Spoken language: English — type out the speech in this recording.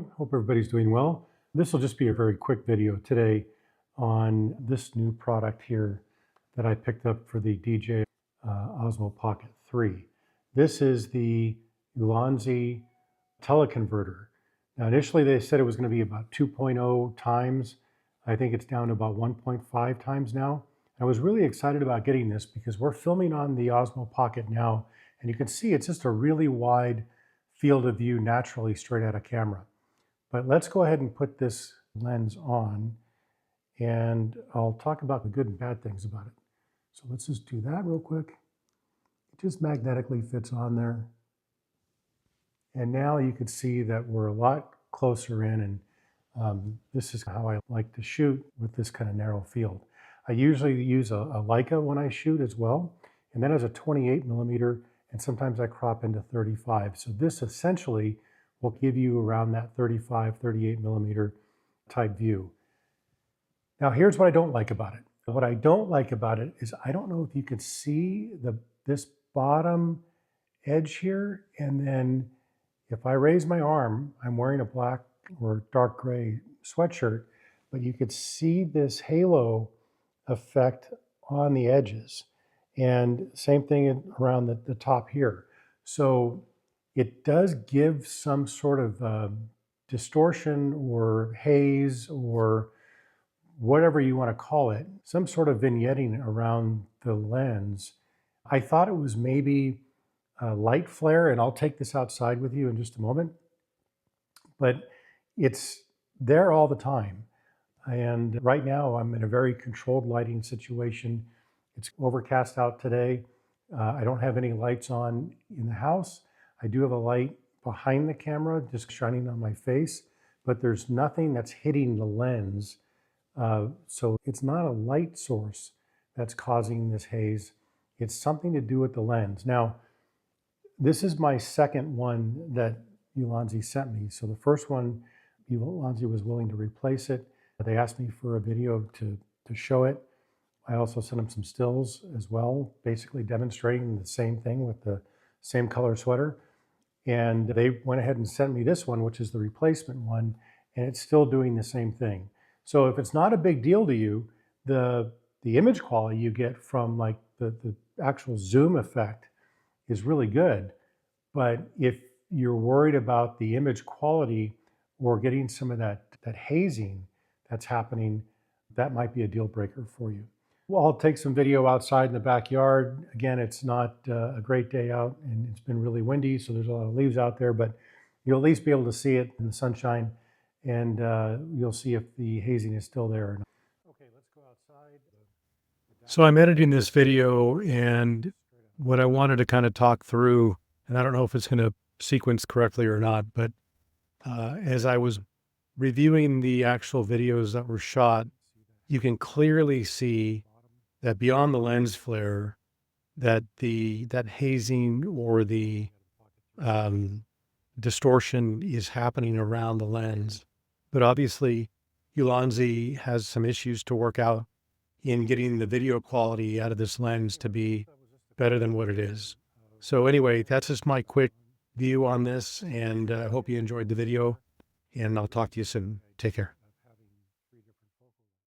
everyone. Hope everybody's doing well. This will just be a very quick video today on this new product here that I picked up for the DJI Osmo Pocket 3. This is the Ulanzi Teleconverter. Now initially they said it was going to be about 2.0 times. I think it's down to about 1.5 times now. I was really excited about getting this because we're filming on the Osmo Pocket now, and you can see it's just a really wide field of view naturally straight out of camera. But let's go ahead and put this lens on, and I'll talk about the good and bad things about it. So let's just do that real quick. It just magnetically fits on there. And now you can see that we're a lot closer in, and this is how I like to shoot with this kind of narrow field. I usually use a Leica when I shoot as well, and then as a 28 millimeter, and sometimes I crop into 35. So this essentially will give you around that 35, 38 millimeter type view. Now here's what I don't like about it. What I don't like about it is I don't know if you can see this bottom edge here, and then if I raise my arm, I'm wearing a black or dark gray sweatshirt, but you could see this halo effect on the edges. And same thing around the top here. So it does give some sort of distortion or haze or whatever you want to call it, some sort of vignetting around the lens. I thought it was maybe a light flare, and I'll take this outside with you in just a moment, but it's there all the time. And right now I'm in a very controlled lighting situation. It's overcast out today. I don't have any lights on in the house. I do have a light behind the camera just shining on my face, but there's nothing that's hitting the lens. So it's not a light source that's causing this haze. It's something to do with the lens. Now, this is my second one that Ulanzi sent me. So the first one, Ulanzi was willing to replace it. They asked me for a video to show it. I also sent them some stills as well, basically demonstrating the same thing with the same color sweater. And they went ahead and sent me this one, which is the replacement one, and it's still doing the same thing. So if it's not a big deal to you, the image quality you get from like the actual zoom effect is really good. But if you're worried about the image quality or getting some of that hazing that's happening, that might be a deal breaker for you. Well, I'll take some video outside in the backyard. Again, it's not a great day out, and it's been really windy, so there's a lot of leaves out there, but you'll at least be able to see it in the sunshine, and you'll see if the hazing is still there or not. Okay, let's go outside. So I'm editing this video, and what I wanted to kind of talk through, and I don't know if it's going to sequence correctly or not, but as I was reviewing the actual videos that were shot, you can clearly see that beyond the lens flare, that that hazing or the distortion is happening around the lens. But obviously, Ulanzi has some issues to work out in getting the video quality out of this lens to be better than what it is. So anyway, that's just my quick view on this, and I hope you enjoyed the video, and I'll talk to you soon. Take care.